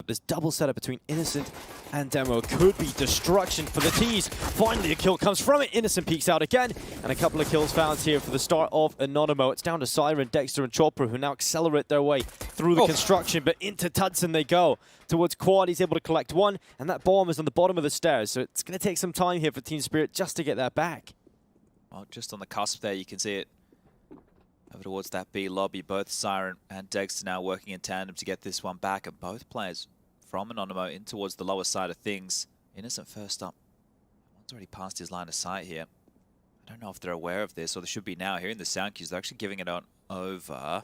This double setup between Innocent and Demo could be destruction for the T's. Finally, a kill comes from it. Innocent peeks out again, and a couple of kills found here for the start of Anonymo. It's down to Siren, Dexter, and Chopper, who now accelerate their way through the construction, but into Tudson they go. Towards Quad, he's able to collect one, and that bomb is on the bottom of the stairs, so it's going to take some time here for Team Spirit just to get that back. Well, just on the cusp there, you can see it over towards that B lobby. Both Siren and Dexter now working in tandem to get this one back, and both players from Anonymo in towards the lower side of things. Innocent first up. One's already passed his line of sight here. I don't know if they're aware of this, or they should be now. Hearing the sound cues, they're actually giving it on over.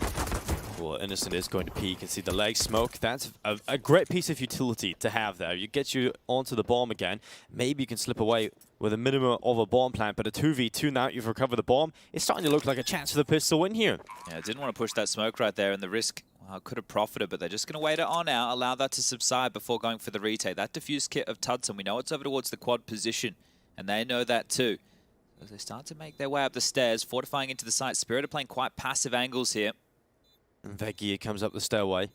Well, Innocent is going to peek and see the leg smoke. That's a great piece of utility to have there. You get you onto the bomb again. Maybe you can slip away with a minimum of a bomb plant, but a 2v2 now, you've recovered the bomb. It's starting to look like a chance for the pistol win here. Yeah, didn't want to push that smoke right there, and the risk could have profited, but they're just going to wait it on out, allow that to subside before going for the retake. That diffuse kit of Tudson, we know it's over towards the quad position, and they know that too. As they start to make their way up the stairs, fortifying into the site. Spirit are playing quite passive angles here. And Veggie comes up the stairway.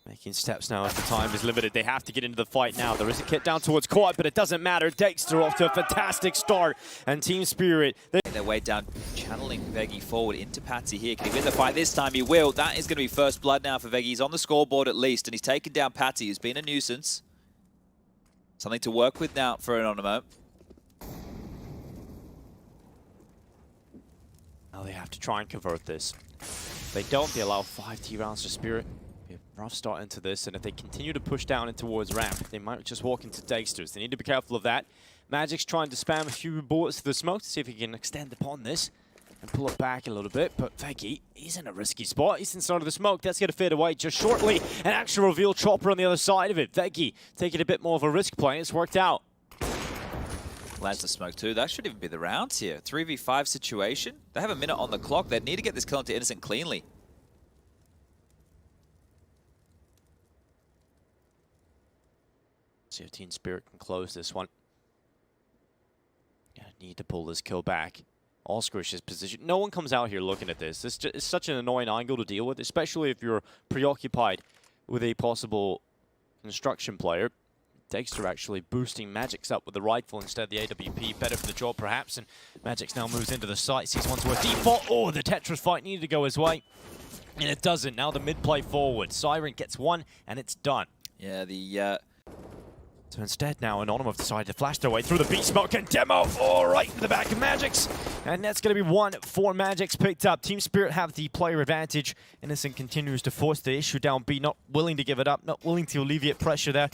Making steps now as the time is limited. They have to get into the fight now. There is a kit down towards Quad, but it doesn't matter. Dexter off to a fantastic start. And Team Spirit, their way down, channeling Veggie forward into Patsy here. Can he win the fight this time? He will. That is going to be first blood now for Veggie. He's on the scoreboard at least, and he's taken down Patsy, who's been a nuisance. Something to work with now for Anonymo. Now they have to try and convert this. If they don't, they allow 5 T rounds to Spirit. Be a rough start into this, and if they continue to push down and towards ramp, they might just walk into Dexter's. They need to be careful of that. Magic's trying to spam a few bullets to the smoke to see if he can extend upon this and pull it back a little bit, but Veggie, he's in a risky spot. He's inside of the smoke. That's going to fade away just shortly. An actual reveal Chopper on the other side of it. Veggie taking a bit more of a risk play. It's worked out. Lands the smoke too. That should even be the rounds here. 3v5 situation. They have a minute on the clock. They need to get this kill into Innocent cleanly. See if Team Spirit can close this one. Yeah, need to pull this kill back. Oscarish's position. No one comes out here looking at this. It's such an annoying angle to deal with, especially if you're preoccupied with a possible construction player. Dexter actually boosting Magic's up with the rifle instead of the AWP. Better for the job, perhaps. And Magic's now moves into the site. Sees one towards default. Oh, the Tetris fight needed to go his way. And it doesn't. Now the mid play forward. Siren gets one, and it's done. Yeah, So instead now, Anonymo have decided to flash their way through the beat smoke and Demo. Oh, right in the back of Magic's. And that's going to be one for Magic's picked up. Team Spirit have the player advantage. Innocent continues to force the issue down B. Not willing to give it up. Not willing to alleviate pressure there.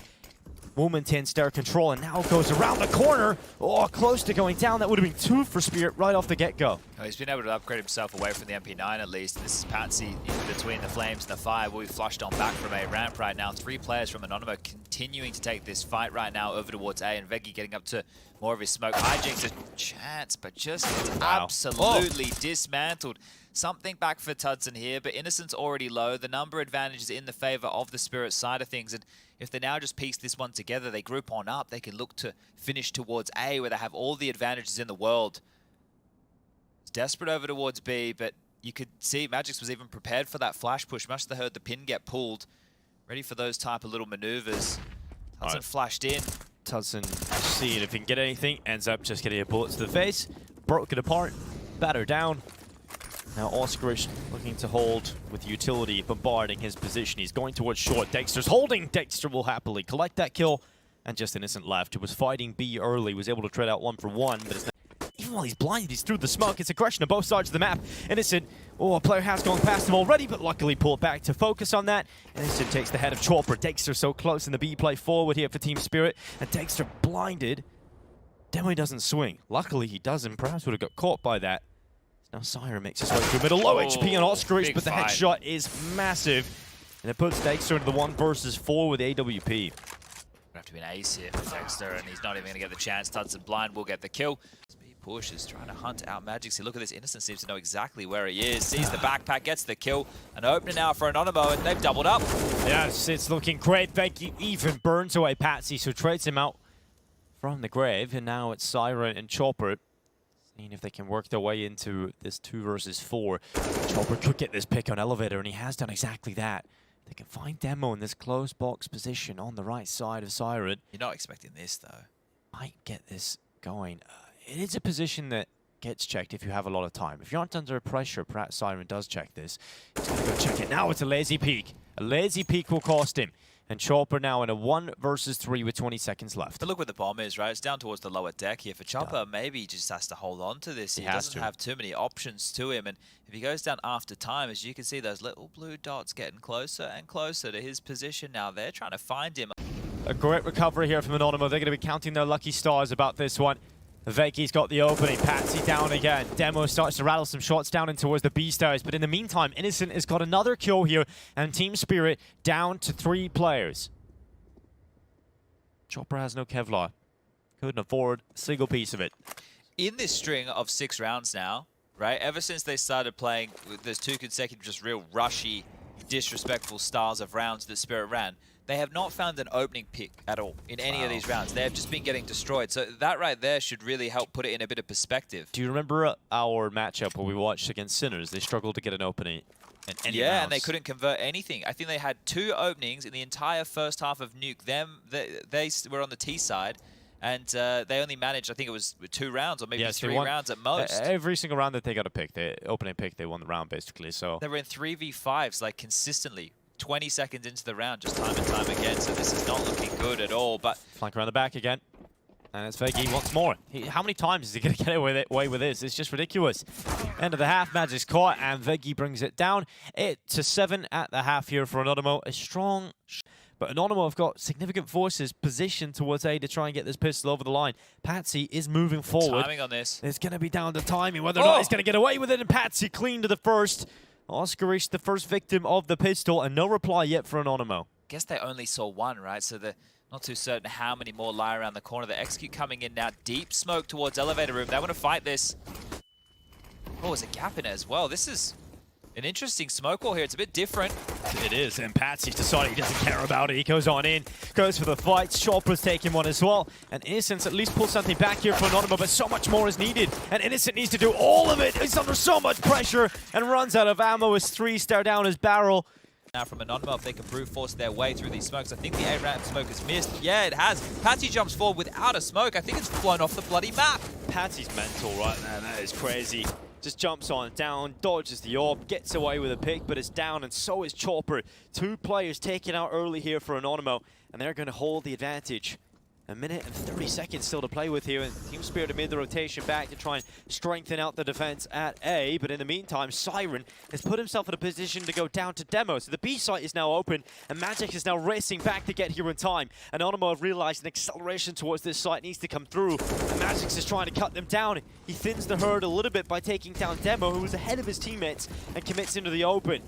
Moment 10 stair control, and now goes around the corner. Oh, close to going down. That would have been 2 for Spirit right off the get-go. Oh, he's been able to upgrade himself away from the MP9 at least. This is Patsy in between the flames and the fire. Will be flushed on back from A ramp right now. 3 players from Anonymo continuing to take this fight right now over towards A, and Veggie getting up to more of his smoke. Hijinks a chance, but just absolutely dismantled. Something back for Tudson here, but Innocent's already low. The number advantage is in the favor of the Spirit side of things, and if they now just piece this one together, they group on up, they can look to finish towards A, where they have all the advantages in the world. It's desperate over towards B, but you could see Magix was even prepared for that flash push. Must have heard the pin get pulled. Ready for those type of little maneuvers. Tudson flashed in. Tudson seeing if he can get anything. Ends up just getting a bullet to the face. Broke it apart. Batter down. Now Oscarish looking to hold with utility, bombarding his position. He's going towards short. Dexter's holding. Dexter will happily collect that kill. And just Innocent left, who was fighting B early, was able to trade out 1 for 1. But it's not, even while he's blinded, he's through the smoke. It's aggression on both sides of the map. Innocent, a player has gone past him already, but luckily pulled back to focus on that. Innocent takes the head of Chopper. Dexter so close in the B play forward here for Team Spirit. And Dexter blinded. Demo doesn't swing. Luckily he doesn't. Perhaps would have got caught by that. Now Siren makes his way through middle. Low HP on Oscarich, but the headshot is massive. And it puts Dexter into the 1 versus 4 with AWP. Have to be an ace here for Dexter, and he's not even going to get the chance. Tudson blind will get the kill. Speed push is trying to hunt out Magic. See, look at this. Innocent seems to know exactly where he is. Sees the backpack, gets the kill. An opener now for Anonymo, and they've doubled up. Yes, it's looking great. Veggie even burns away Patsy, so trades him out from the grave. And now it's Siren and Chopper. Seeing if they can work their way into this 2 versus 4. Chopper could get this pick on elevator, and he has done exactly that. They can find Demo in this close box position on the right side of Siren. You're not expecting this, though. Might get this going. It is a position that gets checked if you have a lot of time. If you aren't under pressure, perhaps Siren does check this. He's going to go check it. Now it's a lazy peek. A lazy peek will cost him. And Chopper now in a 1 versus 3 with 20 seconds left. But look where the bomb is, right? It's down towards the lower deck here. For Chopper, maybe he just has to hold on to this. He doesn't have too many options to him. And if he goes down after time, as you can see, those little blue dots getting closer and closer to his position now. They're trying to find him. A great recovery here from Anonymo. They're going to be counting their lucky stars about this one. Veki's got the opening. Patsy down again. Demo starts to rattle some shots down in towards the B stars. But in the meantime, Innocent has got another kill here. And Team Spirit down to 3 players. Chopper has no Kevlar. Couldn't afford a single piece of it. In this string of 6 rounds now, right, ever since they started playing, there's 2 consecutive just real rushy, disrespectful styles of rounds that Spirit ran, they have not found an opening pick at all in any of these rounds. They have just been getting destroyed. So that right there should really help put it in a bit of perspective. Do you remember our matchup where we watched against Sinners? They struggled to get an opening. Yeah, and they couldn't convert anything. I think they had 2 openings in the entire first half of Nuke. They were on the T side, and they only managed, I think it was 2 rounds or maybe 3 rounds at most. Every single round that they got a pick, the opening pick, they won the round basically. So they were in 3v5s like consistently. 20 seconds into the round, just time and time again. So this is not looking good at all. But flank around the back again. And it's Vegi once more. How many times is he going to get away with this? It's just ridiculous. End of the half, Magic's caught, and Vegi brings it down. It's a 7 at the half here for Anonymo. A strong... But Anonymo have got significant forces positioned towards A to try and get this pistol over the line. Patsy is moving forward. Timing on this. It's going to be down to timing, whether or not he's going to get away with it. And Patsy clean to the first. Oscarish, the first victim of the pistol, and no reply yet for Anonymo. Guess they only saw 1, right? So they're not too certain how many more lie around the corner. The execute coming in now. Deep smoke towards elevator room. They want to fight this. Oh, there's a gap in it as well. This is an interesting smoke wall here. It's a bit different. It is, and Patsy's decided he doesn't care about it. He goes on in, goes for the fight. Chopper's taking one as well. And Innocent at least pulls something back here for Anonymo, but so much more is needed. And Innocent needs to do all of it. He's under so much pressure and runs out of ammo as 3 stare down his barrel. Now from Anonymo, if they can brute force their way through these smokes. I think the A-ramp smoke has missed. Yeah, it has. Patsy jumps forward without a smoke. I think it's flown off the bloody map. Patsy's mental right now. That is crazy. Just jumps on down, dodges the orb, gets away with a pick, but it's down, and so is Chopper. 2 players taken out early here for Anonymo, and they're going to hold the advantage. 1 minute and 30 seconds still to play with here, and Team Spirit have made the rotation back to try and strengthen out the defense at A, but in the meantime, Siren has put himself in a position to go down to Demo, so the B site is now open, and Magic is now racing back to get here in time. And Anonymo have realized an acceleration towards this site needs to come through, and Magic is trying to cut them down. He thins the herd a little bit by taking down Demo, who was ahead of his teammates, and commits into the open.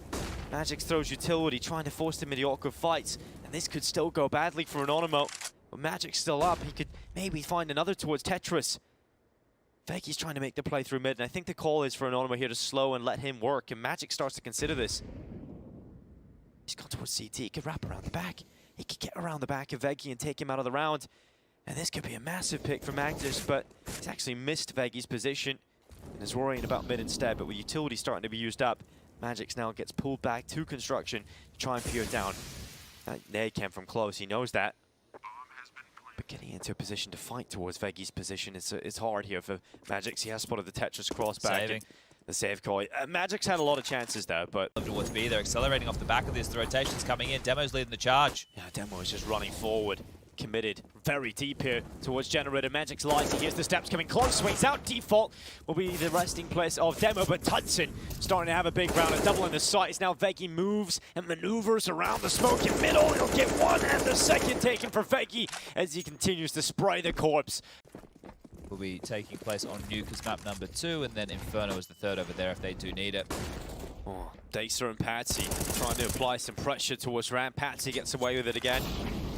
Magic throws utility, trying to force them into awkward fights, and this could still go badly for Anonymo. But Magic's still up. He could maybe find another towards Tetris. Veki's trying to make the play through mid, and I think the call is for Anonymo here to slow and let him work, and Magic starts to consider this. He's gone towards CT. He could wrap around the back. He could get around the back of Vegi and take him out of the round. And this could be a massive pick for Magnus, but he's actually missed Vegi's position and is worrying about mid instead. But with utility starting to be used up, Magic's now gets pulled back to construction to try and peer down. They came from close. He knows that. But getting into a position to fight towards Vegi's position is hard here for Magix. He has spotted the Tetris crossback. The save call. Magic's had a lot of chances there, but... Towards B, they're accelerating off the back of this. The rotation's coming in. Demo's leading the charge. Yeah, Demo is just running forward. Committed very deep here towards Generator. Magic's light. He hears the steps coming close. Swings out. Default will be the resting place of Demo, but Tudson starting to have a big round. A double in the sight is now Vegi moves and maneuvers around the smoke in middle. He'll get one and the second taken for Vegi as he continues to spray the corpse. Will be taking place on Nuke as map number 2, and then Inferno is the 3rd over there if they do need it. Oh, Dosia and Patsy trying to apply some pressure towards Ram. Patsy gets away with it again.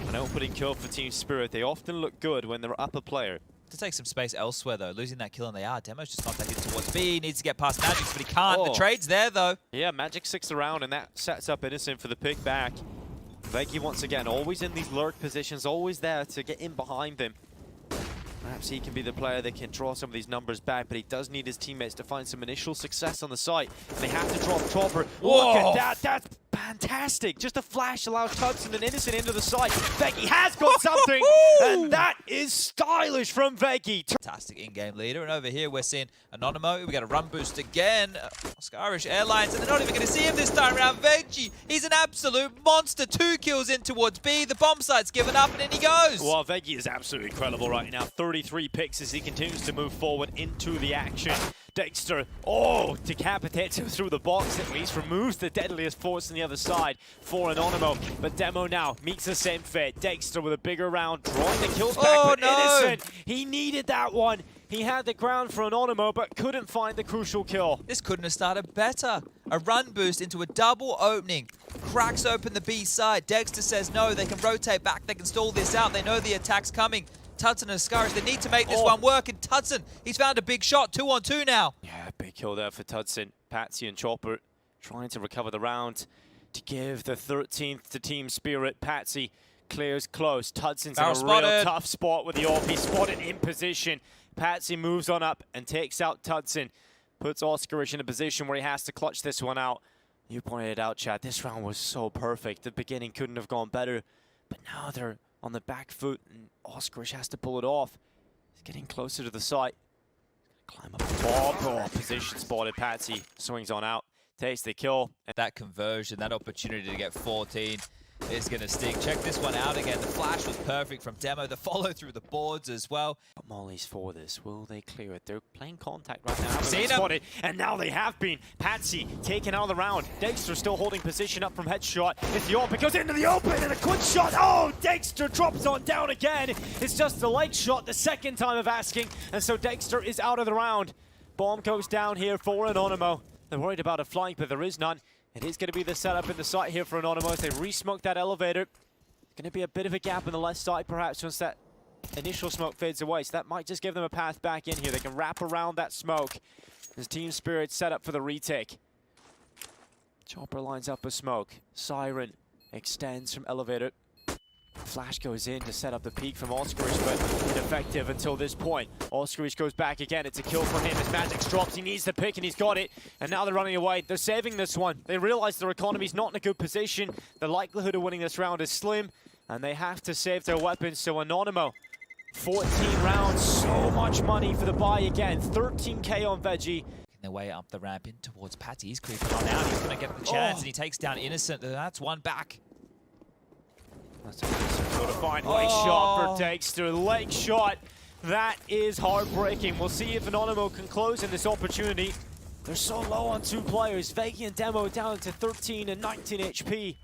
An opening kill for Team Spirit. They often look good when they're up a player. To take some space elsewhere, though. Losing that kill and they are. Demo's just contacted towards B. He needs to get past Magix, but he can't. The trade's there, though. Yeah, Magic 6 around, and that sets up Innocent for the pick back. Vegi, once again, always in these lurk positions, always there to get in behind them. Perhaps he can be the player that can draw some of these numbers back, but he does need his teammates to find some initial success on the site. And they have to drop Chopper. Look at that. That's bad fantastic. Just a flash allows Tudson and Innocent into the side. Veggie has got something, and that is stylish from Veggie. Fantastic in-game leader, and over here we're seeing Anonymo. We got a run boost again. Irish Airlines, and they're not even going to see him this time around. Veggie, he's an absolute monster. 2 kills in towards B. The bomb site's given up, and in he goes. Well, Veggie is absolutely incredible right now. 33 picks as he continues to move forward into the action. Dexter, decapitates him through the box at least, removes the deadliest force on the other side for Anonymo. But Demo now meets the same fate. Dexter with a bigger round, drawing the kills back, but Innocent, he needed that one. He had the ground for Anonymo, but couldn't find the crucial kill. This couldn't have started better. A run boost into a double opening. Cracks open the B side. Dexter says no, they can rotate back, they can stall this out. They know the attack's coming. Tudson and Scarish, they need to make this one work, and Tudson, he's found a big shot, 2-on-2 now. Yeah, big kill there for Tudson. Patsy and Chopper trying to recover the round to give the 13th to Team Spirit. Patsy clears close. Tudson's in a real tough spot with the AWP, spotted in position. Patsy moves on up and takes out Tudson. Puts Oscarish in a position where he has to clutch this one out. You pointed it out, Chad. This round was so perfect. The beginning couldn't have gone better. But now they're on the back foot, and Oscarish has to pull it off. He's getting closer to the site. Climb up the ball. Position spotted. Patsy swings on out. Takes the kill. And that conversion, that opportunity to get 14 is going to sting. Check this one out again. The flash was perfect from Demo. The follow through the boards as well. But Molly's for this. Will they clear it? They're playing contact right now. Seen spotted, and now they have been. Patsy taken out of the round. Dexter still holding position up from headshot. It's the AWP. It goes into the open, and a quick shot. Oh, Dexter drops on down again. It's just the leg shot, the second time of asking. And so Dexter is out of the round. Bomb goes down here for Anonymo. They're worried about a flank, but there is none. It is going to be the setup in the site here for Anonymo as they re-smoke that elevator. Going to be a bit of a gap on the left side, perhaps, once that initial smoke fades away. So that might just give them a path back in here. They can wrap around that smoke. As Team Spirit set up for the retake. Chopper lines up a smoke. Siren extends from elevator. Flash goes in to set up the peak from Oscarish, but ineffective until this point. Oscarish goes back again. It's a kill for him as Magic's drops. He needs the pick, and he's got it. And now they're running away. They're saving this one. They realize their economy's not in a good position. The likelihood of winning this round is slim, and they have to save their weapons. So Anonymo, 14 rounds, so much money for the buy again. 13K on Veggie. Their way up the ramp in towards Patty. He's creeping on out. He's going to get the chance, and he takes down Innocent. That's one back. That's a to find leg shot for Dexter. Leg shot. That is heartbreaking. We'll see if Anonymo can close in this opportunity. They're so low on 2 players. Veggie and Demo down to 13 and 19 HP.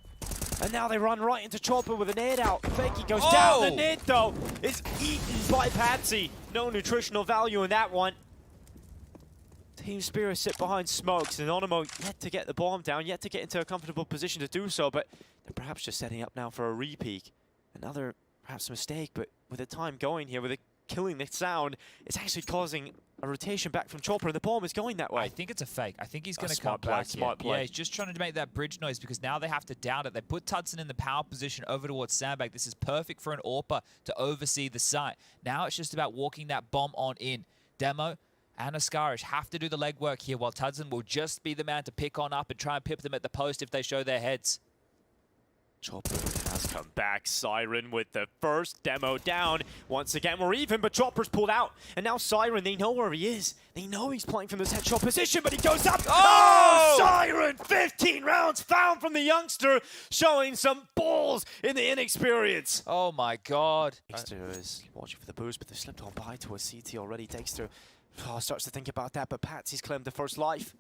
And now they run right into Chopper with a nade out. Veggie goes down. The nade, though, is eaten by Patsy. No nutritional value in that one. Team Spirit sit behind smokes, and Anonymo yet to get the bomb down, yet to get into a comfortable position to do so, but they're perhaps just setting up now for a re-peak. Another perhaps mistake, but with the time going here, with it killing the sound, it's actually causing a rotation back from Chopper, and the bomb is going that way. I think it's a fake. I think he's going to come back. Smart play. Yeah, he's just trying to make that bridge noise because now they have to down it. They put Tudson in the power position over towards Sandbag. This is perfect for an AWPer to oversee the site. Now it's just about walking that bomb on in. Demo and Oscarish have to do the legwork here, while Tudson will just be the man to pick on up and try and pip them at the post if they show their heads. Chopper has come back. Siren with the first Demo down. Once again, we're even, but Chopper's pulled out. And now Siren, they know where he is. They know he's playing from this headshot position, but he goes up. Oh! Siren! 15 rounds found from the youngster, showing some balls in the inexperience. Oh my God. Dexter is watching for the boost, but they've slipped on by to a CT already. Dexter starts to think about that, but Patsy's claimed the first life.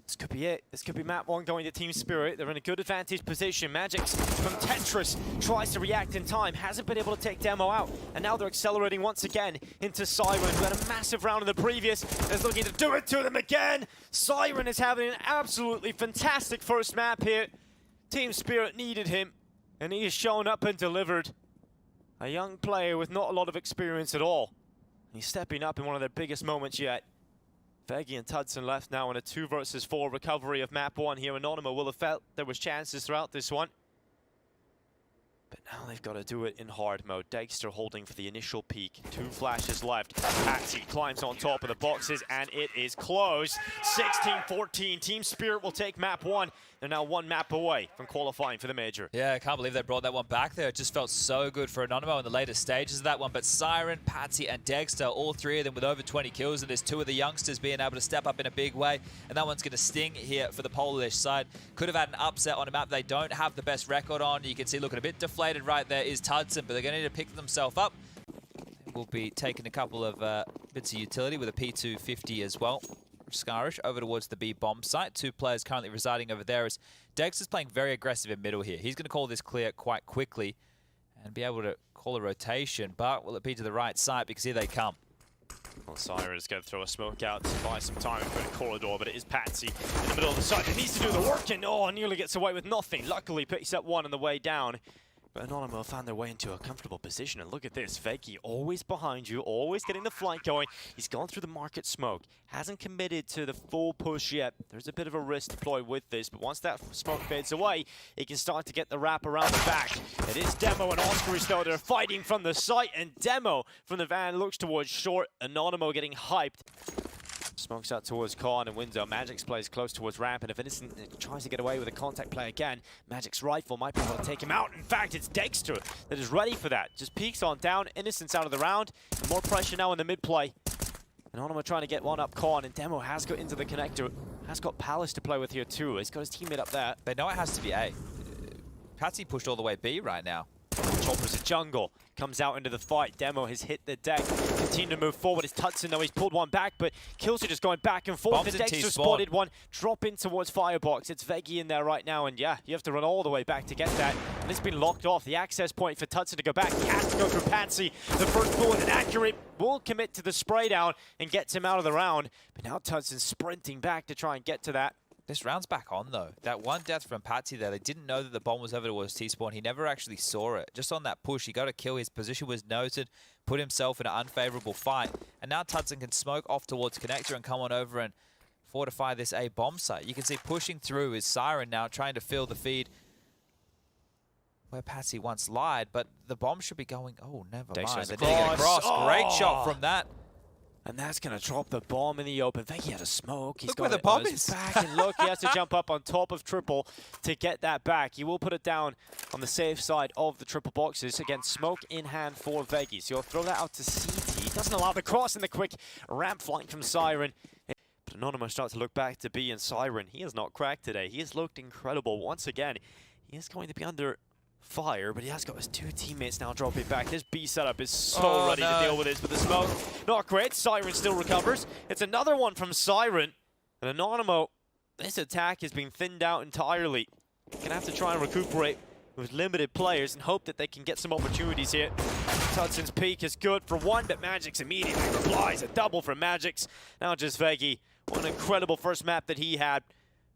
This could be it. This could be map 1 going to Team Spirit. They're in a good advantage position. Magic's from Tetris tries to react in time. Hasn't been able to take Demo out. And now they're accelerating once again into Siren, who had a massive round in the previous. Is looking to do it to them again. Siren is having an absolutely fantastic first map here. Team Spirit needed him, and he has shown up and delivered. A young player with not a lot of experience at all. He's stepping up in one of their biggest moments yet. Veggie and Tudson left now in a 2 versus 4 recovery of map 1 here. Anonymo will have felt there was chances throughout this one. But now they've got to do it in hard mode. Dexter holding for the initial peak. 2 flashes left. Patsy climbs on top of the boxes, and it is close. 16-14. Team Spirit will take map 1. They're now 1 map away from qualifying for the major. Yeah, I can't believe they brought that one back there. It just felt so good for Anonymo in the later stages of that one. But Siren, Patsy, and Dexter, all 3 of them with over 20 kills. And there's 2 of the youngsters being able to step up in a big way. And that one's going to sting here for the Polish side. Could have had an upset on a map they don't have the best record on. You can see looking a bit deflated right there is Tudson, but they're going to need to pick themselves up. We'll be taking a couple of bits of utility with a P250 as well. Scarish over towards the B bomb site. 2 players currently residing over there as Dex is playing very aggressive in middle here. He's going to call this clear quite quickly and be able to call a rotation, but will it be to the right side because here they come. Well, Siren is going to throw a smoke out to buy some time and put a corridor, but it is Patsy in the middle of the site that needs to do the work, and nearly gets away with nothing. Luckily picks up 1 on the way down. But Anonymo found their way into a comfortable position, and look at this. Veggie always behind you, always getting the flank going. He's gone through the market smoke, hasn't committed to the full push yet. There's a bit of a risk deployed with this, but once that smoke fades away, he can start to get the wrap around the back. It is Demo and Oscarish though, they're fighting from the site, and Demo from the van looks towards short. Anonymo getting hyped. Smokes out towards Khan and window. Magic's plays close towards ramp, and if Innocent tries to get away with a contact play again, Magic's rifle might be able to take him out. In fact, it's Dexter that is ready for that. Just peeks on down, Innocent's out of the round, and more pressure now in the mid play. And Anonymo trying to get one up Khan, and Demo has got into the connector. Has got Palace to play with here too. He's got his teammate up there. They know it has to be A. Patsy pushed all the way B right now. Chopper's a jungle. Comes out into the fight. Demo has hit the deck. Continue to move forward. It's Tudson though. He's pulled one back, but Kills are just going back and forth. And Dexter spotted one. Drop in towards Firebox. It's Veggie in there right now, and yeah, you have to run all the way back to get that. And it's been locked off. The access point for Tudson to go back. He has to go through Patsy. The first bullet, inaccurate, will commit to the spray down and gets him out of the round. But now Tudson's sprinting back to try and get to that. This round's back on though. That one death from Patsy there, they didn't know that the bomb was over towards T-spawn. He never actually saw it. Just on that push, he got a kill. His position was noted, put himself in an unfavorable fight. And now Tudson can smoke off towards connector and come on over and fortify this A bomb site. You can see pushing through is Siren now, trying to fill the feed where Patsy once lied, but the bomb should be going, oh, never mind. They did get across. Oh. Great shot from that. And that's going to drop the bomb in the open. I think he had a smoke. He's look got where the bomb is. Back and look, he has to jump up on top of triple to get that back. He will put it down on the safe side of the triple boxes. Again, smoke in hand for Veggie. So he'll throw that out to CT. He doesn't allow the cross and the quick ramp flank from Siren. But Anonymo starts to look back to B, and Siren, he has not cracked today. He has looked incredible. Once again, he is going to be under fire, but he has got his 2 teammates now dropping back. This B setup is so ready to deal with this, but the smoke, not great. Siren still recovers. It's another one from Siren. And Anonymo, this attack has been thinned out entirely. Gonna have to try and recuperate with limited players and hope that they can get some opportunities here. Tudson's peak is good for 1, but Magic's immediately replies. A double from Magic's. Now just Veggie. What an incredible first map that he had.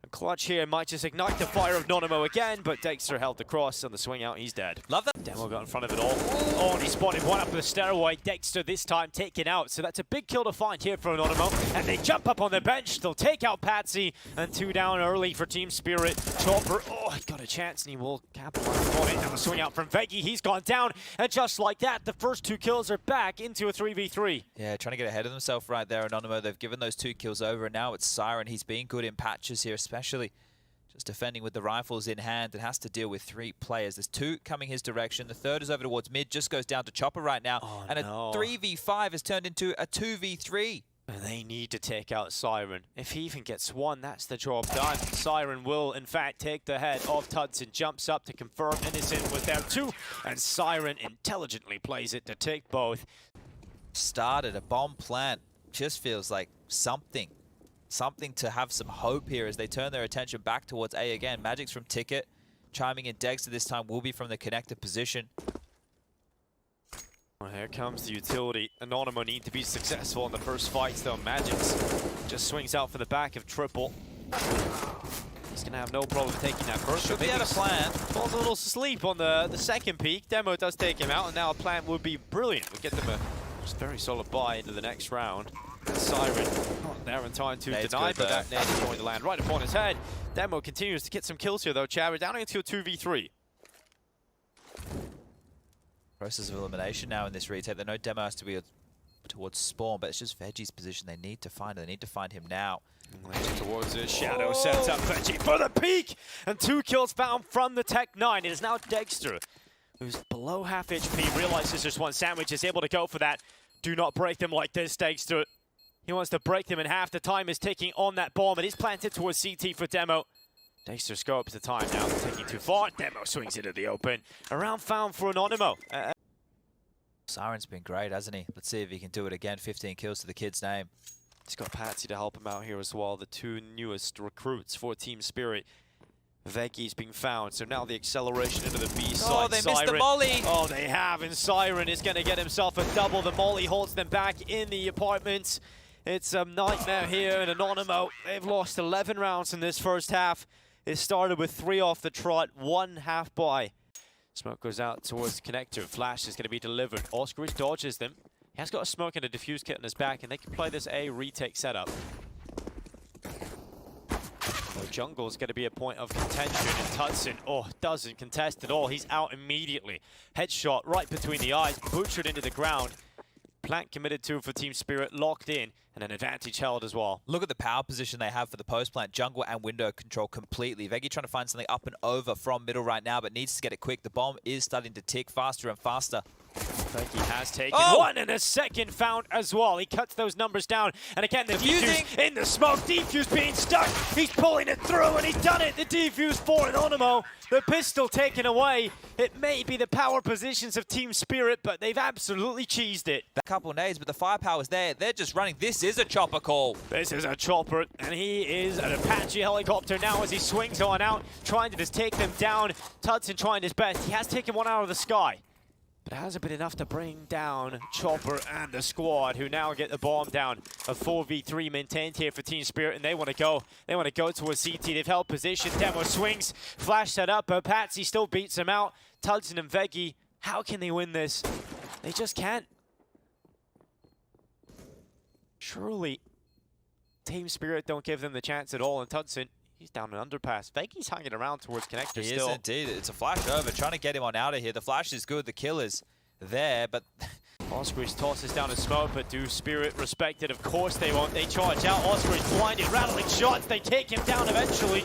A clutch here might just ignite the fire of Anonymo again, but Dexter held the cross on the swing out. He's dead. Love that. Demo got in front of it all. Oh, and he spotted one up the stairway. Dexter this time taken out. So that's a big kill to find here for Anonymo. And they jump up on the bench. They'll take out Patsy. And 2 down early for Team Spirit. Chopper, oh, he got a chance and he will capitalize on it. Now the swing out from Veggie. He's gone down. And just like that, the first 2 kills are back into a 3v3. Yeah, trying to get ahead of themselves right there, Anonymo. They've given those 2 kills over, and now it's Siren. He's been good in patches here, especially just defending with the rifles in hand and has to deal with 3 players. There's 2 coming his direction. The third is over towards mid, just goes down to Chopper right now. Oh, and no. A 3v5 has turned into a 2v3. And they need to take out Siren. If he even gets 1, that's the job done. Siren will, in fact, take the head of Tudson. Jumps up to confirm Innocent was there too. And Siren intelligently plays it to take both. Started a bomb plant. Just feels like something to have some hope here as they turn their attention back towards A again. Magic's from Ticket. Chiming in Dexter this time will be from the connector position. Well, here comes the utility. Anonymo need to be successful in the first fights though. Magic's just swings out for the back of triple. He's going to have no problem taking that first. Should be out of plan. Falls a little asleep on the second peak. Demo does take him out, and now a plan would be brilliant. We'll get them a just very solid buy into the next round. Siren not there in time to deny, but that nade is going to land right upon his head. Demo continues to get some kills here though, Chad. We're down into a 2v3. Process of elimination now in this retake. They know Demo has to be towards spawn, but it's just Veggie's position they need to find. They need to find him now. Towards it, Shadow sets up Veggie for the peak, and 2 kills found from the Tech 9. It is now Dexter, who's below half HP, realizes there's one sandwich, is able to go for that. Do not break them like this, Dexter. He wants to break them in half. The time is ticking on that bomb, and he's planted towards CT for Demo. Dexter scopes the time now, taking too far. Demo swings into the open. A round found for Anonymo. Siren's been great, hasn't he? Let's see if he can do it again. 15 kills to the kid's name. He's got Patsy to help him out here as well. The 2 newest recruits for Team Spirit. Veggie's being found, so now the acceleration into the B side. Oh, they missed the molly! Oh, they have, and Siren is going to get himself a double. The molly holds them back in the apartments. It's a nightmare here in Anonymo. They've lost 11 rounds in this first half. It started with 3 off the trot, 1 half by. Smoke goes out towards the connector. Flash is going to be delivered. Oscarich dodges them. He has got a smoke and a diffuse kit on his back, and they can play this A retake setup. So jungle is going to be a point of contention, and Tutson, doesn't contest at all. He's out immediately. Headshot right between the eyes, butchered into the ground. Plant committed to for Team Spirit, locked in, and an advantage held as well. Look at the power position they have for the post plant. Jungle and window control completely. Veggie trying to find something up and over from middle right now, but needs to get it quick. The bomb is starting to tick faster and faster. Veggie has taken one, and a second found as well. He cuts those numbers down, and again the defuse in the smoke. Defuse being stuck. He's pulling it through, and he's done it. The defuse for Anonymo. The pistol taken away. It may be the power positions of Team Spirit, but they've absolutely cheesed it. A couple of nades, but the firepower's there. They're just running. This is a chopper call. This is a chopper, and he is an Apache helicopter now as he swings on out, trying to just take them down. Tudson trying his best. He has taken one out of the sky, but it hasn't been enough to bring down Chopper and the squad, who now get the bomb down. A 4v3 maintained here for Team Spirit, and they want to go. They want to go towards CT. They've held position. Demo swings, flash set up, but Patsy still beats him out. Tudson and Veggie, how can they win this? They just can't. Surely, Team Spirit don't give them the chance at all, and Tudson, he's down an underpass. Veggie's hanging around towards connector still. He is indeed. It's a flash over, trying to get him on out of here. The flash is good, the kill is there, but... Oscarich tosses down a smoke, but do Spirit respect it? Of course they won't. They charge out. Oscarich blinded, rattling shots. They take him down eventually.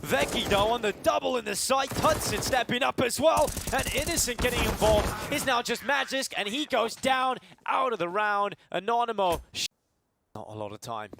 Veggie, though, on the double in the site. Tudson stepping up as well. And Innocent getting involved is now just Magisk, and he goes down out of the round. Anonymo. Not a lot of time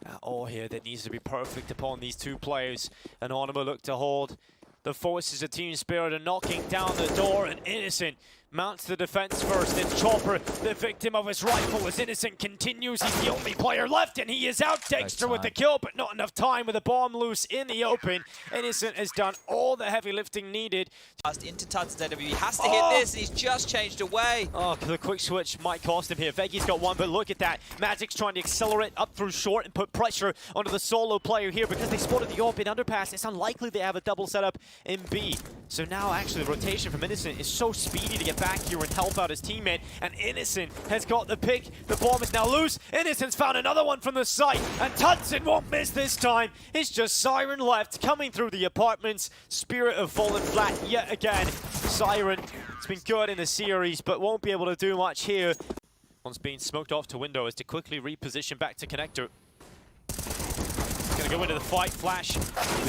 at all here. That needs to be perfect upon these 2 players. Anonymo look to hold. The forces of Team Spirit are knocking down the door, and Innocent mounts the defense first. It's Chopper, the victim of his rifle, as Innocent continues. He's the only player left, and he is out. Dexter with the kill, but not enough time with the bomb loose in the open. Innocent has done all the heavy lifting needed. Just into Tudson's AW. He has to hit this, and he's just changed away. Oh, the quick switch might cost him here. Veggie's got one, but look at that. Magic's trying to accelerate up through short and put pressure onto the solo player here because they spotted the open underpass. It's unlikely they have a double setup in B. So now actually the rotation from Innocent is so speedy to get back here and help out his teammate, and Innocent has got the pick. The bomb is now loose. Innocent's found another one from the site, and Tudson won't miss this time. It's just Siren left coming through the apartments. Spirit have fallen flat yet again. Siren, it's been good in the series, but won't be able to do much here. One's being smoked off to window is to quickly reposition back to connector. Gonna go into the fight. Flash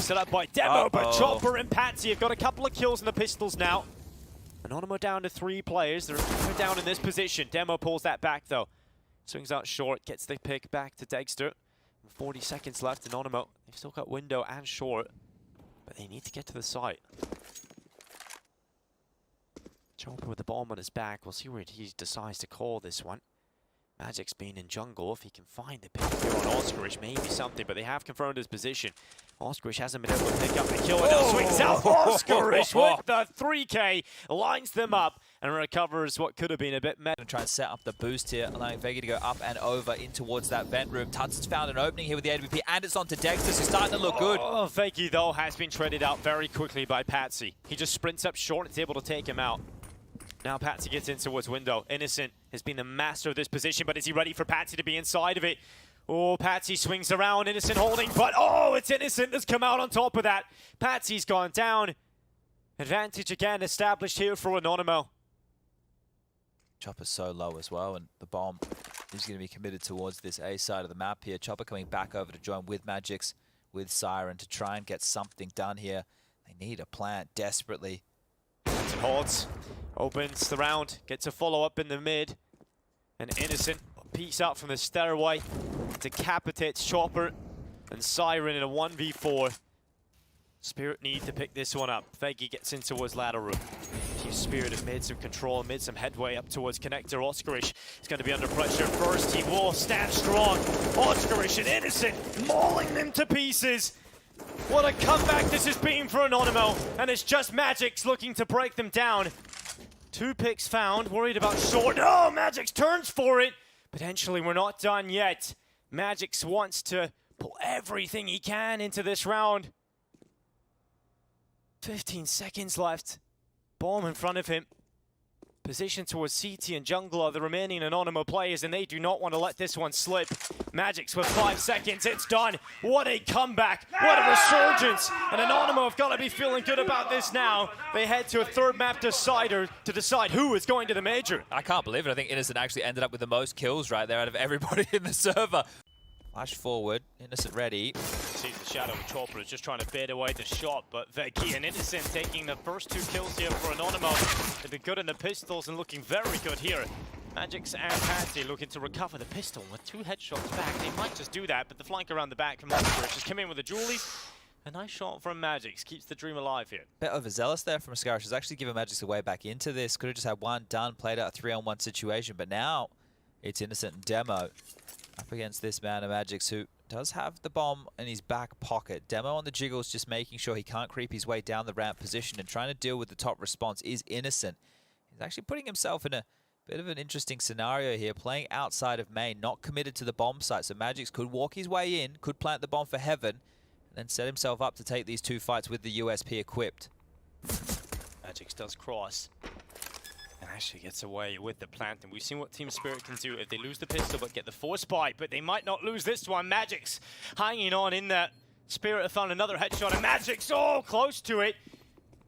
set up by Demo, but Chopper and Patsy have got a couple of kills in the pistols now. Anonymo down to 3 players. They're down in this position. Demo pulls that back though. Swings out short, gets the pick back to Dexter. 40 seconds left. Anonymo, they've still got window and short, but they need to get to the site. Chopper with the bomb on his back. We'll see where he decides to call this one. Magic's been in jungle. If he can find the pick here on Oscarich, maybe something, but they have confirmed his position. Oscarich hasn't been able to pick up the kill, and now swings out Oscarich with the 3K, lines them up, and recovers what could have been a bit meta. Gonna try and set up the boost here, allowing Veggie to go up and over in towards that vent room. Tudson's found an opening here with the AWP, and it's onto Dexter, so starting to look good. Veggie, though, has been traded out very quickly by Patsy. He just sprints up short and is able to take him out. Now Patsy gets in towards window. Innocent has been the master of this position, but is he ready for Patsy to be inside of it? Oh, Patsy swings around. Innocent holding, but it's Innocent that's come out on top of that. Patsy's gone down. Advantage again established here for Anonymo. Chopper's so low as well, and the bomb is going to be committed towards this A side of the map here. Chopper coming back over to join with Magix, with Siren to try and get something done here. They need a plant desperately. It holds, opens the round, gets a follow-up in the mid. And Innocent peeks out from the stairway, decapitates Chopper and Siren in a 1v4. Spirit need to pick this one up. Veggie gets in towards ladder room. Team Spirit have made some control, made some headway up towards connector. Oskarish is going to be under pressure first. He will stand strong. Oskarish and Innocent mauling them to pieces. What a comeback this has been for Anonymo, and it's just Magix looking to break them down. 2 picks found, worried about short. Oh, Magix turns for it. Potentially we're not done yet. Magix wants to pull everything he can into this round. 15 seconds left. Bomb in front of him. Position towards CT and Jungle are the remaining Anonymo players, and they do not want to let this one slip. Magix with 5 seconds, it's done. What a comeback, what a resurgence. And Anonymo have got to be feeling good about this now. They head to a 3rd map decider to decide who is going to the major. I can't believe it. I think Innocent actually ended up with the most kills right there out of everybody in the server. Flash forward, Innocent ready. Sees the shadow of Chopper is just trying to bait away the shot, but Veggie and Innocent taking the first 2 kills here for Anonymo. They've been good in the pistols and looking very good here. Magix and Patsy looking to recover the pistol with 2 headshots back. They might just do that, but the flank around the back from Oskarish just came in with the Julies. A nice shot from Magix, keeps the dream alive here. Bit overzealous there from Oskarish. Has actually given Magix a way back into this. Could have just had one done, played out a 3-on-1 situation, but now it's Innocent and Demo up against this man of Magix, who does have the bomb in his back pocket. Demo on the jiggles, just making sure he can't creep his way down the ramp position and trying to deal with the top response is Innocent. He's actually putting himself in a bit of an interesting scenario here, playing outside of main, not committed to the bomb site. So Magix could walk his way in, could plant the bomb for heaven, and then set himself up to take these 2 fights with the USP equipped. Magix does cross and actually gets away with the plant, and we've seen what Team Spirit can do if they lose the pistol but get the force bite, but they might not lose this one. Magix hanging on in that. Spirit have found another headshot, and Magix so close to it.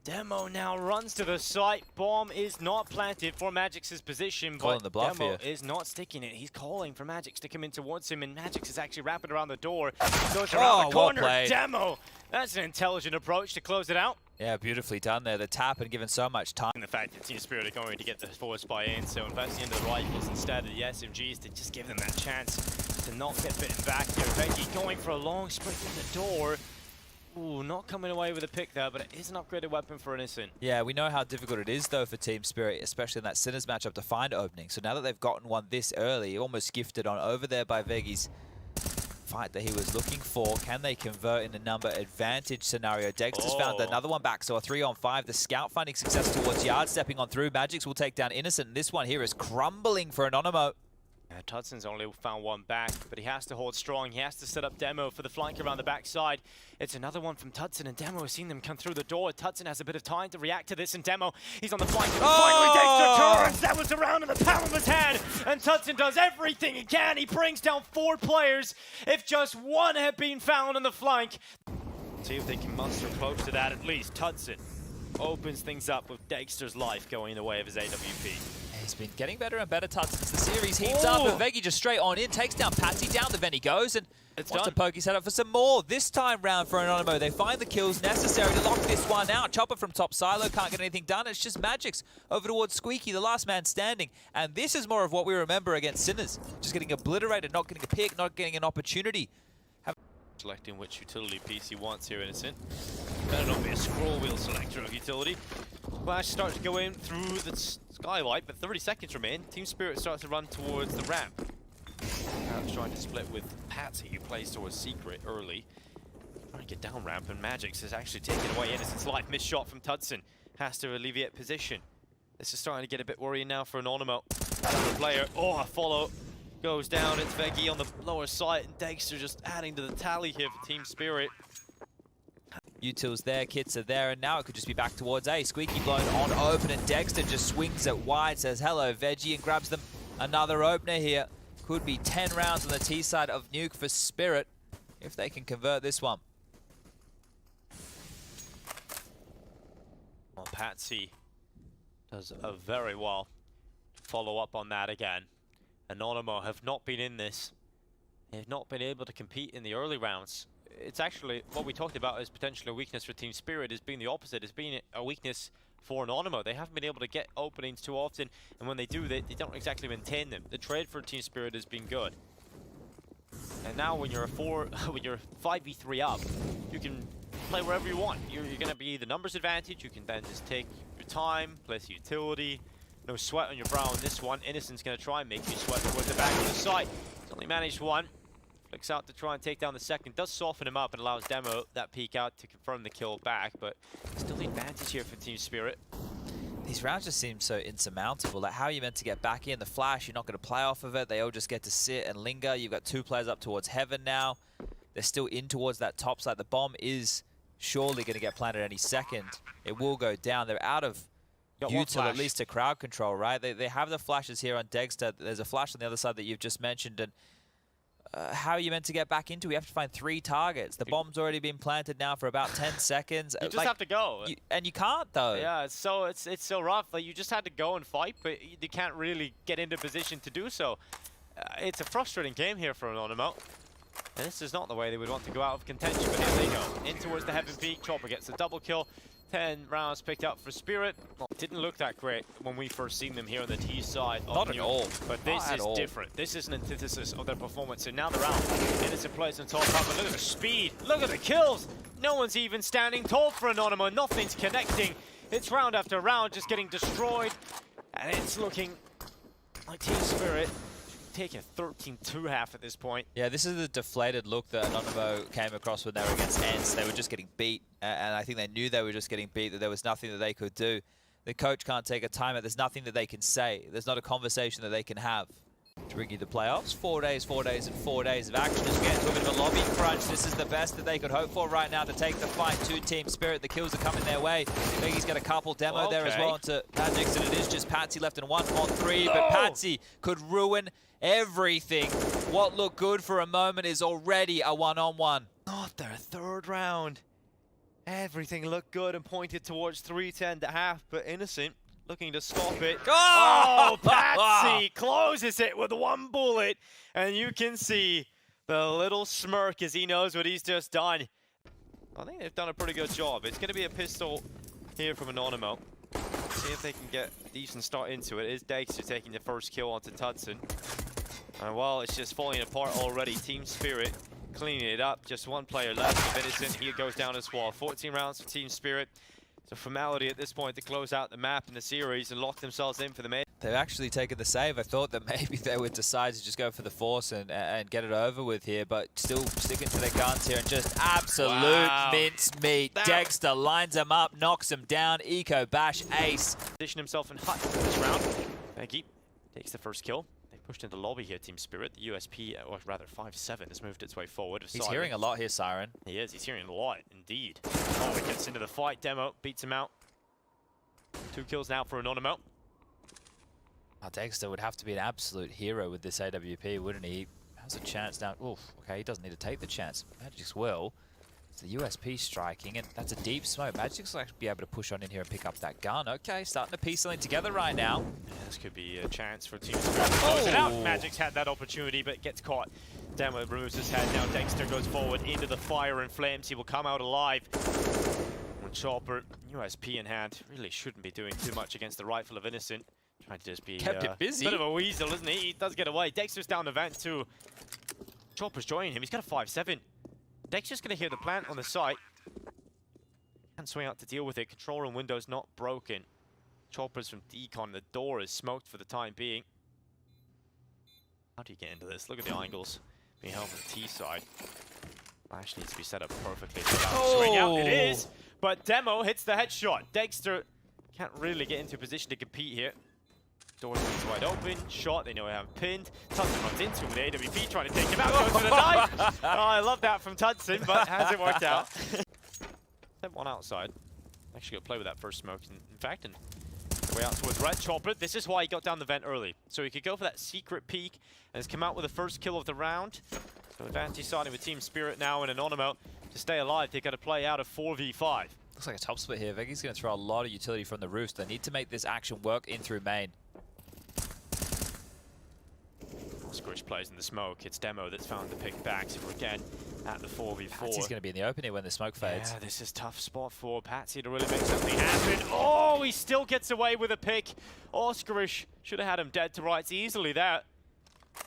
Demo now runs to the site. Bomb is not planted for Magix's position, but the bluff Demo here. is not sticking it. He's calling for Magix to come in towards him, and Magix is actually wrapping around the door. Goes around the corner. Well played. Demo! That's an intelligent approach to close it out. Yeah, beautifully done there. The tap and given so much time. And the fact that Team Spirit are going to get the force buy in, so investing into the rifles instead of the SMGs to just give them that chance to not get bitten back there. Veggie going for a long sprint in the door. Ooh, not coming away with a pick there, but it is an upgraded weapon for Innocent. Yeah, we know how difficult it is, though, for Team Spirit, especially in that Sinners matchup, to find openings. So now that they've gotten one this early, almost gifted on over there by Veggie's fight that he was looking for. Can they convert in a number advantage scenario? Dexter's found another one back, so a 3-on-5. The Scout finding success towards Yard, stepping on through. Magix will take down Innocent, and this one here is crumbling for Anonymo. Tudson's only found one back, but he has to hold strong. He has to set up Demo for the flank around the backside. It's another one from Tudson, and Demo has seen them come through the door. Tudson has a bit of time to react to this, and Demo, he's on the flank. And finally, Dexter turns. That was around in the palm of his hand, and Tudson does everything he can. He brings down 4 players. If just one had been found on the flank. See if they can muster close to that at least. Tudson opens things up with Dexter's life going the way of his AWP. He's been getting better and better touch since the series heats up, but Veggie just straight on in, takes down Patsy, down the vent he goes, and wants to poke his head up for some more. This time round for Anonymo, they find the kills necessary to lock this one out. Chopper from top silo, can't get anything done. It's just Magix over towards Squeaky, the last man standing. And this is more of what we remember against Sinners. Just getting obliterated, not getting a pick, not getting an opportunity. Selecting which utility piece he wants here, Innocent. Better not be a scroll wheel selector of utility. Flash starts to go in through the skylight, but 30 seconds remain. Team Spirit starts to run towards the ramp. Perhaps trying to split with Patsy, who plays towards Secret early. Trying to get down ramp, and Magix is actually taking away Innocent's life. Missed shot from Tudson. Has to alleviate position. This is starting to get a bit worrying now for Anonymo. Another player. Oh, a follow. Goes down, it's Veggie on the lower side, and Dexter just adding to the tally here for Team Spirit. Utils there, kits are there, and now it could just be back towards A. Squeaky blown on open, and Dexter just swings it wide, says hello Veggie, and grabs them another opener here. Could be 10 rounds on the T side of Nuke for Spirit, if they can convert this one. Well, Patsy does very well. follow up on that again. Anonymo have not been in this. They've not been able to compete in the early rounds. It's actually what we talked about as potentially a weakness for Team Spirit has been the opposite. It's been a weakness for Anonymo. They haven't been able to get openings too often, and when they do, they don't exactly maintain them. The trade for Team Spirit has been good. And now when you're when you're 5v3 up, you can play wherever you want. You're going to be the numbers advantage. You can then just take your time, place utility. No sweat on your brow on this one. Innocent's going to try and make you sweat towards the back of the site. He's only managed one. Flicks out to try and take down the second. Does soften him up and allows Demo that peek out to confirm the kill back, but still the advantage here for Team Spirit. These rounds just seem so insurmountable. Like, how are you meant to get back in? The flash, you're not going to play off of it. They all just get to sit and linger. You've got two players up towards heaven now. They're still in towards that top side. The bomb is surely going to get planted any second. It will go down. They're out of util at least to crowd control, right? They have the flashes here on Dexter. There's a flash on the other side that you've just mentioned. And how are you meant to get back into it? You have to find 3 targets. The bomb's already been planted now for about 10 seconds. You just have to go. And you can't, though. Yeah, it's so rough. Like, you just had to go and fight, but you can't really get into position to do so. It's a frustrating game here for Anonymo. And this is not the way they would want to go out of contention, but here they go. In towards the heaven peak. Chopper gets the double kill. 10 rounds picked up for Spirit. Well, it didn't look that great when we first seen them here on the T side. Not at all. But this is different. This is an antithesis of their performance. And now they're out. Innocent plays on top up, but look at the speed. Look at the kills. No one's even standing tall for Anonymo. Nothing's connecting. It's round after round just getting destroyed. And it's looking like Team Spirit take a 13-2 half at this point. Yeah, this is the deflated look that Anonymo came across when they were against Ents. They were just getting beat, and I think they knew they were just getting beat, that there was nothing that they could do. The coach can't take a timeout. There's nothing that they can say. There's not a conversation that they can have. To bring you the playoffs, 4 days, 4 days, and 4 days of action as we get into a bit of a lobby crunch. This is the best that they could hope for right now to take the fight to Team Spirit. The kills are coming their way. Vegi's got a couple demo there as well into Magix, and it is just Patsy left in 1-on-3, but Patsy could ruin everything. What looked good for a moment is already a 1-on-1. Not their third round. Everything looked good and pointed towards 3-10 to half, but Innocent looking to stop it. Oh, Patsy closes it with one bullet, and you can see the little smirk as he knows what he's just done. I think they've done a pretty good job. It's going to be a pistol here from Anonymo. See if they can get a decent start into it. It is Dexter taking the first kill onto Tudson. And well, it's just falling apart already. Team Spirit cleaning it up. Just one player left of Innocent. He goes down as well. 14 rounds for Team Spirit. It's a formality at this point to close out the map in the series and lock themselves in for the main. They've actually taken the save. I thought that maybe they would decide to just go for the force and get it over with here, but still sticking to their guns here and just absolute mincemeat. Dexter lines them up, knocks them down. Eco Bash ace. Position himself in hut for this round. Vegi takes the first kill. They pushed into the lobby here, Team Spirit. The USP, or rather 5-7, has moved its way forward. He's hearing a lot here, Siren. He is. He's hearing a lot, indeed. Oh, he gets into the fight. Demo beats him out. 2 kills now for Anonymo. Oh, Dexter would have to be an absolute hero with this AWP, wouldn't he? Has a chance now. Oof, okay, he doesn't need to take the chance. Magix will. It's the USP striking, and that's a deep smoke. Magix will actually be able to push on in here and pick up that gun. Okay, starting to piece something together right now. Yeah, this could be a chance for Team Spirit to close it out. Magix had that opportunity, but gets caught. Demo removes his head. Now Dexter goes forward into the fire and flames. He will come out alive. When Chopper, USP in hand, really shouldn't be doing too much against the rifle of Innocent. Trying to just be kept it busy. Bit of a weasel, isn't he? He does get away. Dexter's down the vent too. Chopper's joining him. He's got a 5-7. Dexter's going to hear the plant on the site. Can't swing out to deal with it. Control room window's not broken. Chopper's from Decon. The door is smoked for the time being. How do you get into this? Look at the angles being held on the T side. Flash needs to be set up perfectly. Swing out. It is. But Demo hits the headshot. Dexter can't really get into a position to compete here. Door is wide open. Shot. They know I have pinned. Tudson runs into him with AWP trying to take him out. Goes for the knife. Oh, I love that from Tudson, but hasn't worked out. Step one outside. Actually got to play with that first smoke. In fact, and way out towards Red Chopper. This is why he got down the vent early. So he could go for that secret peek and has come out with the first kill of the round. So advantage siding with Team Spirit now and Anonymo. To stay alive, they've got to play out of 4v5. Looks like a top split here. Vegi's going to throw a lot of utility from the roost. They need to make this action work in through main. Squish plays in the smoke. It's Demo that's found the pick back. So we're again at the 4v4. Patsy's going to be in the open here when the smoke fades. Yeah, this is tough spot for Patsy to really make something happen. Oh, he still gets away with a pick. Oscarish should have had him dead to rights easily there.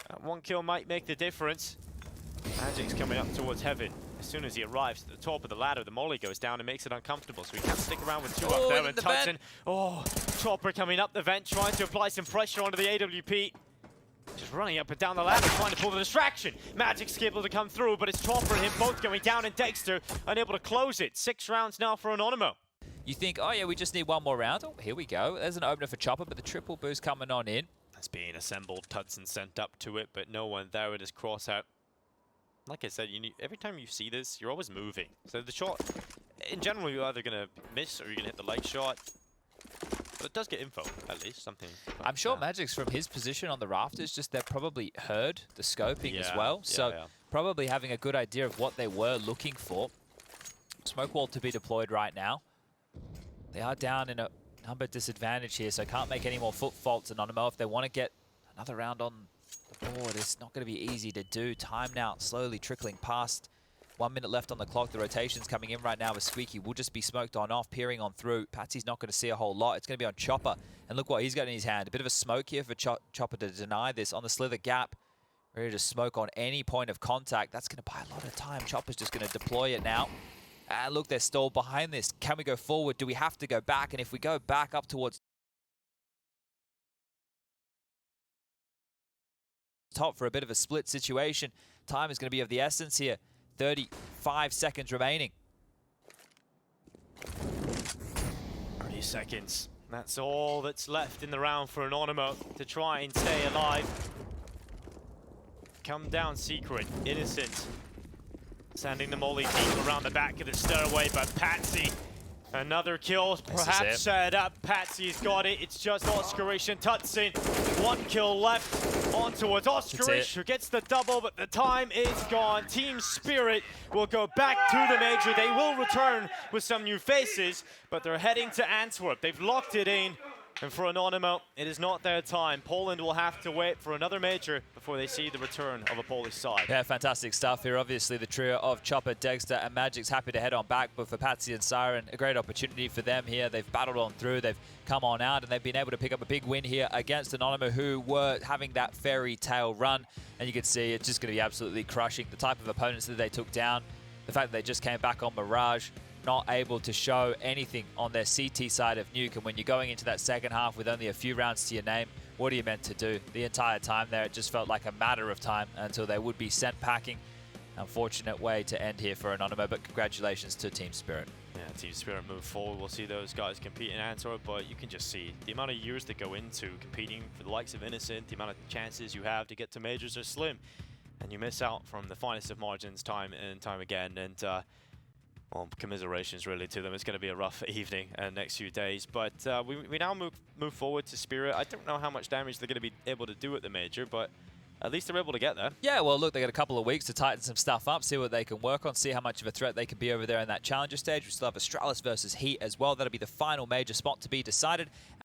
That one kill might make the difference. Magic's coming up towards Heaven. As soon as he arrives at the top of the ladder, the molly goes down and makes it uncomfortable. So he can't stick around with two up there. And Tutson, Chopper coming up the vent, trying to apply some pressure onto the AWP. Just running up and down the ladder, trying to pull the distraction. Magic's able to come through, but it's Chopper and him both going down, and Dexter unable to close it. 6 rounds now for Anonymo. You think, oh yeah, we just need one more round. Oh, here we go. There's an opener for Chopper, but the triple boost coming on in. That's being assembled. Tutson sent up to it, but no one there with his cross out. Like I said, every time you see this, you're always moving. So the shot, in general, you're either going to miss or you're going to hit the light shot. But it does get info, at least, something. I'm sure Magic's from his position on the rafters, just they've probably heard the scoping as well. So probably having a good idea of what they were looking for. Smoke wall to be deployed right now. They are down in a number disadvantage here, so can't make any more foot faults. Anonymo, if they want to get another round on the board, it's not going to be easy to do. Time now slowly trickling past. 1 minute left on the clock. The rotation's coming in right now with Squeaky. Will just be smoked on off, peering on through. Patsy's not going to see a whole lot. It's going to be on Chopper. And look what he's got in his hand. A bit of a smoke here for Chopper to deny this on the slither gap. Ready to smoke on any point of contact. That's going to buy a lot of time. Chopper's just going to deploy it now. And look, they're stalled behind this. Can we go forward? Do we have to go back? And if we go back up towards top for a bit of a split situation, time is going to be of the essence here. 35 seconds remaining. 30 seconds. That's all that's left in the round for Anonymo to try and stay alive. Come down secret, innocent. Sending the molly deep around the back of the stairway, but Patsy, another kill, perhaps set up. Patsy's got it. It's just Oscarish and Tutson. 1 kill left. On towards Oscarish, who gets the double, but the time is gone. Team Spirit will go back to the major. They will return with some new faces, but they're heading to Antwerp. They've locked it in. And for Anonymo, it is not their time. Poland will have to wait for another major before they see the return of a Polish side. Yeah, fantastic stuff here. Obviously, the trio of Chopper, Dexter, and Magic's happy to head on back. But for Patsy and Siren, a great opportunity for them here. They've battled on through. They've come on out, and they've been able to pick up a big win here against Anonymo, who were having that fairy tale run. And you can see it's just going to be absolutely crushing. The type of opponents that they took down, the fact that they just came back on Mirage, not able to show anything on their CT side of Nuke. And when you're going into that second half with only a few rounds to your name, what are you meant to do? The entire time there, it just felt like a matter of time until they would be sent packing. Unfortunate way to end here for Anonymo, but congratulations to Team Spirit. Yeah, Team Spirit move forward. We'll see those guys compete in Antwerp, but you can just see the amount of years that go into competing for the likes of Innocent, the amount of chances you have to get to majors are slim. And you miss out from the finest of margins time and time again. And well, commiserations really to them. It's going to be a rough evening next few days. But we now move forward to Spirit. I don't know how much damage they're going to be able to do at the major, but at least they're able to get there. Yeah, well, look, they got a couple of weeks to tighten some stuff up, see what they can work on, see how much of a threat they can be over there in that challenger stage. We still have Astralis versus Heat as well. That'll be the final major spot to be decided.